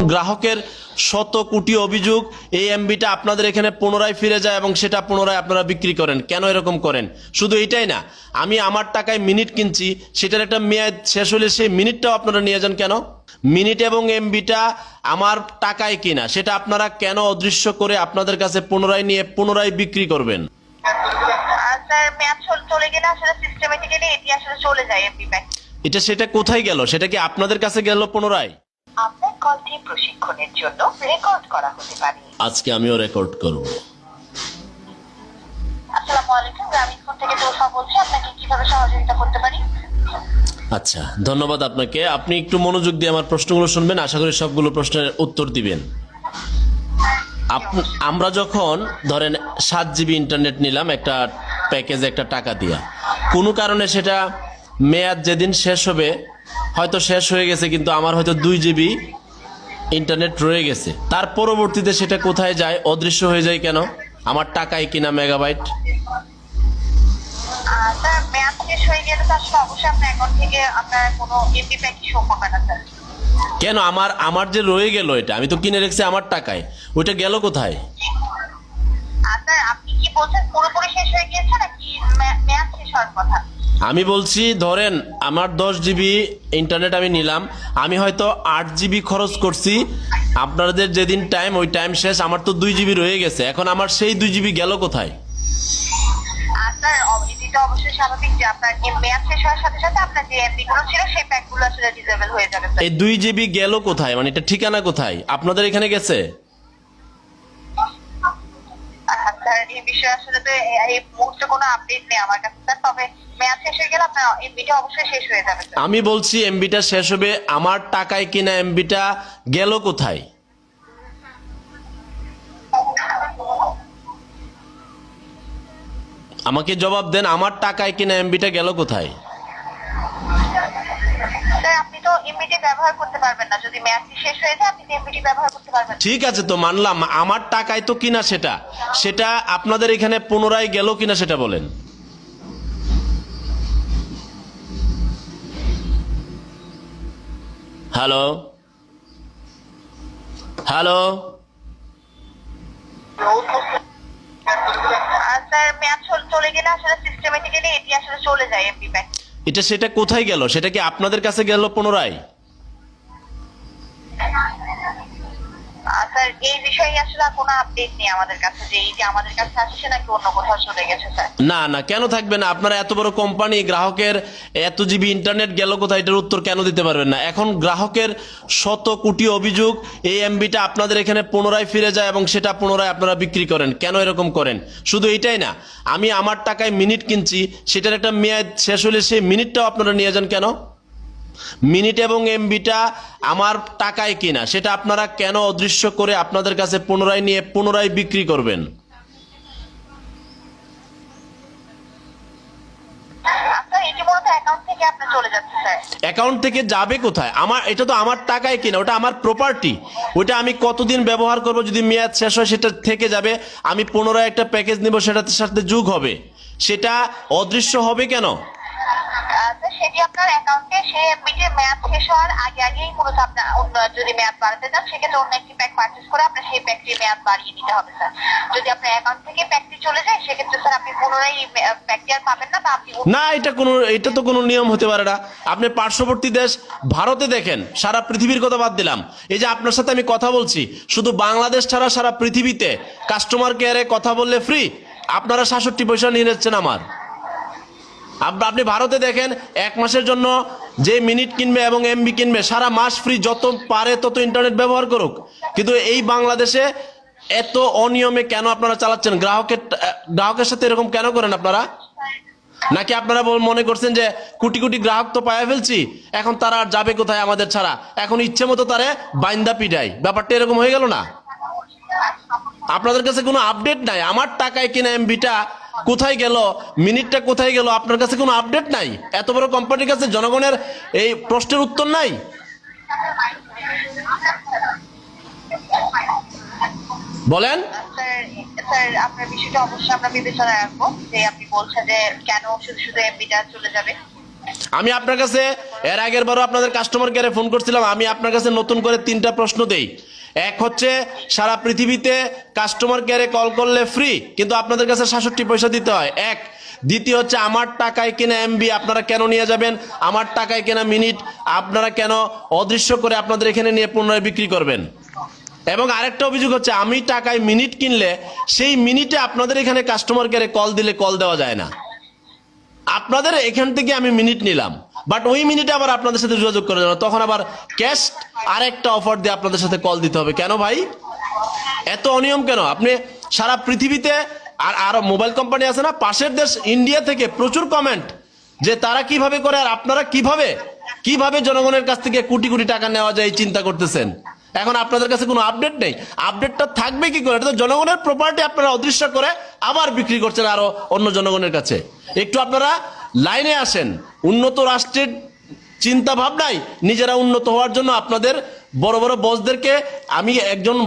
গ্রাহকের শত কোটি অভিযোগ, এই এমবিটা আপনাদের এখানে পুনরায় ফিরে যায় এবং সেটা পুনরায় আপনারা বিক্রি করেন। কেন এরকম করেন? শুধু এটাই না, আমি আমার টাকায় মিনিট কিনছি, সেটার একটা মেয়াদ শেষ হলে সেই মিনিটটাও আপনারা নিয়ে যান কেন? মিনিট এবং এমবিটা আমার টাকায় কিনা, সেটা আপনারা কেন অদৃশ্য করে আপনাদের কাছে পুনরায় নিয়ে পুনরায় বিক্রি করবেন? স্যার মেয়াদ চলে গেলে আসলে সিস্টেমেটিক্যালি এটি আসলে চলে যায় এমবি ব্যাক। এটা সেটা কোথায় গেল? সেটা কি আপনাদের কাছে গেল পুনরায়? আপনার কলটি প্রশিক্ষণের জন্য রেকর্ড করা হতে পারে। আজকে আমিও রেকর্ড করব। আসসালামু আলাইকুম, গ্রামীণ ফোন থেকে তোফা বলছি, আপনাকে কিভাবে সহযোগিতা করতে পারি? আচ্ছা, ধন্যবাদ আপনাকে। আপনি একটু মনোযোগ দিয়ে আমার প্রশ্নগুলো শুনবেন, আশা করি সবগুলো প্রশ্নের উত্তর দিবেন। আমরা যখন ধরেন 7 জিবি ইন্টারনেট নিলাম একটা প্যাকেজে একটা টাকা দিয়া, কোনো কারণে সেটা মেয়াদ যেদিন শেষ হবে, হয়তো শেষ হয়ে গেছে, কিন্তু আমার হয়তো 2 জিবি ইন্টারনেট রয়ে গেছে, তার পরবর্তীতে সেটা কোথায় যায়? অদৃশ্য হয়ে যায় কেন? আমার টাকায় কিনা মেগাবাইট। স্যার মেয়াদ শেষ হয়ে গেলে তো আসলে অবশ্যই আপনার অ্যাকাউন্ট থেকে আপনার কোনো এমবি প্যাকই শো করবে না স্যার। কেন? আমার যে রয়ে গেল, এটা আমি তো কিনে রেখেছি আমার টাকায়, ওইটা গেল কোথায়? স্যার আপনি কি বলছেন পুরোপুরি শেষ হয়ে গিয়েছে নাকি মেয়াদ শেষ হওয়ার কথা? আমি বলছি ধরেন আমার 10 জিবি ইন্টারনেট আমি নিলাম, আমি হয়তো 8 জিবি খরচ করছি, আপনাদের যেদিন টাইম ওই টাইম শেষ, আমার তো 2 জিবি রয়ে গেছে, এখন আমার সেই 2 জিবি গেল কোথায়? স্যার এটা অবশ্যই স্বাভাবিক যে আপনার মেয়াদ শেষ হওয়ার সাথে সাথে আপনার যে এমবি গুলো ছিল সেই প্যাকগুলো আসলে ডিসেবল হয়ে যাবে স্যার। এই 2 জিবি গেল কোথায়? মানে এটা ঠিকানা কোথায়? আপনাদের এখানে গেছে? স্যার এই বিষয়ে আসলে তো এই মুহূর্তে কোনো আপডেট নেই আমার কাছে স্যার, তবে মেয়াদ শেষ হয়ে গেলে আপনার এমবিটা অবশ্যই শেষ হয়ে যাবে স্যার। আমি বলছি এমবিটা শেষ হবে, আমার টাকায় কিনা এমবিটা গেল কোথায়? আমাকে জবাব দেন, আমার টাকায় কিনা এমবিটা গেল কোথায়? স্যার আপনি তো এমবিটি ব্যবহার করতে পারবেন না, যদি মেয়াদটি শেষ হয়ে যায় আপনি এমবিটি ব্যবহার করতে পারবেন না। ঠিক আছে, তো মানলাম আমার টাকায় তো কিনা, সেটা আপনাদের এখানে পুনরায় গেল কিনা সেটা বলেন। হ্যালো হ্যালো স্যার মেয়াদ চলে গেলে আসলে সিস্টেমেটিক্যালি এটি আসলে চলে যায় এমবি ব্যাক। এটা সেটা কোথায় গেল? সেটা কি আপনাদের কাছে গেল পুনরায়? স্যার এই বিষয়ে আসলে কোনো আপডেট নেই আমাদের কাছে যে এই যে আমাদের কাছে আসছে নাকি অন্য কোথাও চলে গেছে স্যার। না না, কেন থাকবে না? আপনারা এত বড় কোম্পানি, গ্রাহকের এত জিবি ইন্টারনেট গেল কোথায়, এটার উত্তর কেন দিতে পারবেন না? এখন গ্রাহকের শত কোটি অভিযোগ, এই এমবিটা আপনাদের এখানে পুনরায় ফিরে যায় এবং সেটা পুনরায় আপনারা বিক্রি করেন। কেন এরকম করেন? শুধু এটাই না, আমি আমার টাকায় মিনিট কিনছি, সেটার একটা মেয়াদ শেষ হলে সেই মিনিটটাও আপনারা নিয়ে যান কেন? মিনিট এবং এমবিটা আমার টাকায় কিনা, সেটা আপনারা কেন অদৃশ্য করে আপনাদের কাছে পুনরায় নিয়ে পুনরায় বিক্রি করবেন? স্যার এটি মূলত অ্যাকাউন্ট থেকে আপনার চলে যাচ্ছে স্যার। অ্যাকাউন্ট থেকে যাবে কোথায়? এটা তো আমার টাকায় কিনা, ওটা আমার প্রপার্টি, ওটা আমি কতদিন ব্যবহার করব, যদি মেয়াদ শেষ হয় সেটা থেকে যাবে, আমি পুনরায় একটা প্যাকেজ নিব, সেটার সাথে যোগ হবে, সেটা অদৃশ্য হবে কেন? স্যার সেটি আপনার অ্যাকাউন্টে সেই এমবিটি মেয়াদ শেষ হওয়ার আগেই মূলত আপনার অন্য যদি মেয়াদ বাড়াতে চান সেক্ষেত্রে অন্য একটি প্যাক পারচেজ করে আপনার সেই প্যাকটির মেয়াদ বাড়িয়ে নিতে হবে স্যার। যদি আপনার অ্যাকাউন্ট থেকে প্যাকটি চলে যায় সেক্ষেত্রে স্যার আপনি পুনরায় প্যাকটি আর পাবেন না, বা আপনি না, এটা তো কোনো নিয়ম হতে পারে না। আপনি পার্শ্ববর্তী দেশ ভারতে দেখেন, সারা পৃথিবীর কথা বাদ দিলাম, এই যে আপনার সাথে আমি কথা বলছি, শুধু বাংলাদেশ ছাড়া সারা পৃথিবীতে কাস্টমার কেয়ারে কথা বললে ফ্রি, আপনারা 67 পয়সা নিয়ে নিচ্ছেন আমার। আপনি ভারতে দেখেন, 1 মাসের জন্য যে মিনিট কিনবে এবং এমবি কিনবে সারা মাস ফ্রি, যত পারে তত ইন্টারনেট ব্যবহার করুক। কিন্তু এই বাংলাদেশে এত অনিয়মে কেন আপনারা চালাচ্ছেন? গ্রাহকের সাথে এরকম কেন করেন আপনারা? নাকি আপনারা মনে করছেন যে কোটি কোটি গ্রাহক তো পায়া ফেলছি, এখন তারা আর যাবে কোথায় আমাদের ছাড়া, এখন ইচ্ছে মতো তারে বাইন্দা পিটাই, ব্যাপারটা এরকম হয়ে গেল না? আপনাদের কাছে কোনো আপডেট নাই, আমার টাকায় কিনা এমবিটা কোথায় গেল, মিনিটটা কোথায় গেল, আপনার কাছে কোনো আপডেট নাই? এত বড় কোম্পানির কাছে জনগণের এই প্রশ্নের উত্তর নাই? বলেন। স্যার আপনার বিষয়টা অবশ্যই আমরা বিবেচনায় রাখবো, যে আপনি বলছেন যে কেন শুধু শুধু এমবিটা চলে যাবে। আমি আপনার কাছে এর আগের বারও আপনাদের কাস্টমার কেয়ারে ফোন করছিলাম। আমি আপনার কাছে নতুন করে 3টা প্রশ্ন দেই। এক হচ্ছে, সারা পৃথিবীতে কাস্টমার কেয়ারে কল করলে ফ্রি, কিন্তু আপনাদের কাছে 67 পয়সা দিতে হয়। এক। দ্বিতীয় হচ্ছে, আমার টাকায় কেনা এমবি আপনারা কেন নিয়ে যাবেন? আমার টাকায় কেনা মিনিট আপনারা কেন অদৃশ্য করে আপনাদের এখানে নিয়ে পুনরায় বিক্রি করবেন? এবং আরেকটা অভিযোগ হচ্ছে, আমি টাকায় মিনিট কিনলে সেই মিনিটে আপনাদের এখানে কাস্টমার কেয়ারে কল দিলে কল দেওয়া যায় না। আপনাদের এখান থেকে আমি মিনিট নিলাম, বাট ওই মিনিটে আবার আপনাদের সাথে যোগাযোগ করা যাবে না, তখন আবার ক্যাশ আরেকটা অফার দিয়ে আপনাদের সাথে কল দিতে হবে। কেন ভাই, এত অনিয়ম কেন? আপনি সারা পৃথিবীতে আরো মোবাইল কোম্পানি আছে না, পাশের দেশ ইন্ডিয়া থেকে প্রচুর কমেন্ট যে তারা কিভাবে করে, আর আপনারা কিভাবে জনগণের কাছ থেকে কোটি কোটি টাকা নেওয়া যায় চিন্তা করতেছেন। এখন আপনাদের কাছে কোনো আপডেট নেই। আপডেটটা থাকবে কি করে? এটা তো জনগণের প্রপার্টি আপনারা অদৃশ্য করে আবার বিক্রি করছেন আরো অন্য জনগণের কাছে। একটু আপনারা লাইনে আসেন। উন্নত রাষ্ট্রের চিন্তা ভাবনাই নিজেরা উন্নত হওয়ার জন্য আপনাদের বড় বড় বসদেরকে, আমি একজন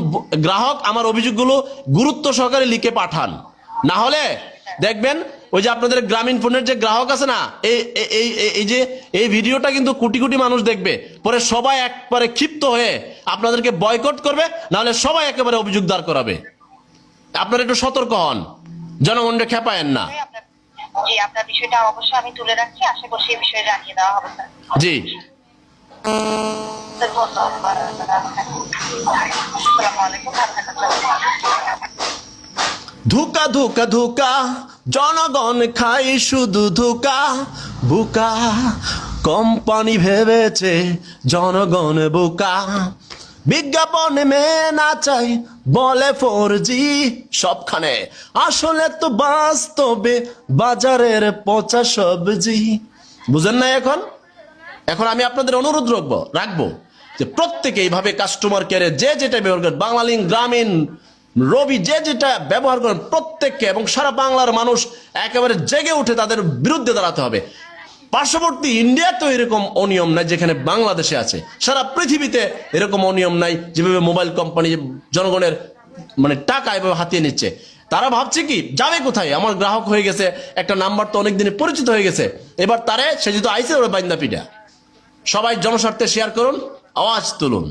গ্রাহক, আমার অভিযোগগুলো গুরুত্ব সহকারে লিখে পাঠান। না হলে দেখবেন ওই যে আপনাদের গ্রামীণ ফোনের যে গ্রাহক আছে না, এই ভিডিওটা কিন্তু কোটি কোটি মানুষ দেখবে, পরে সবাই একবারে ক্ষিপ্ত হয়ে আপনাদেরকে বয়কট করবে, নাহলে সবাই একেবারে অভিযোগ দাঁড় করাবে। আপনারা একটু সতর্ক হন, জনগণকে খেপায়েন না। জি, আপনার বিষয়টা অবশ্যই আমি তুলে রাখছি, আশা করছি এই বিষয়ে জানিয়ে দেওয়া হবে স্যার। জি, ধন্যবাদ। আসসালামু আলাইকুম, ভালো থাকবেন স্যার। ধোঁকা ধোঁকা ধোঁকা, জনগণ খাই শুধু ধোঁকা, বোকা কোম্পানি ভেবেছে জনগণ বোকা, বিজ্ঞাপন মেয়ে না চাই বলে 4G সবখানে, আসলে তো বাস্তবে বাজারের পচা সবজি। বুঝেন না? এখন আমি আপনাদের অনুরোধ রাখবো যে প্রত্যেকে এইভাবে কাস্টমার কেয়ারে যে যেটা ব্যবহার করেন, বাংলালিংক, গ্রামীণ, রবি, যে যেটা ব্যবহার করেন প্রত্যেককে, এবং সারা বাংলার মানুষ একেবারে জেগে উঠে তাদের বিরুদ্ধে দাঁড়াতে হবে। পার্শ্ববর্তী ইন্ডিয়াতেও এরকম অনিয়ম নাই যেখানে বাংলাদেশে আছে। সারা পৃথিবীতে এরকম অনিয়ম নাই যেভাবে মোবাইল কোম্পানি জনগণের টাকা এভাবে হাতিয়ে নিচ্ছে। তারা ভাবছে কি, যাবে কোথায়? আমার গ্রাহক হয়ে গেছে, একটা নাম্বার তো অনেক দিনে পরিচিত হয়ে গেছে, এবার তারে সে যেহেতু আইসে ওরা বাইন্দা পিঠা। সবাই জনস্বার্থে শেয়ার করুন, আওয়াজ তুলুন।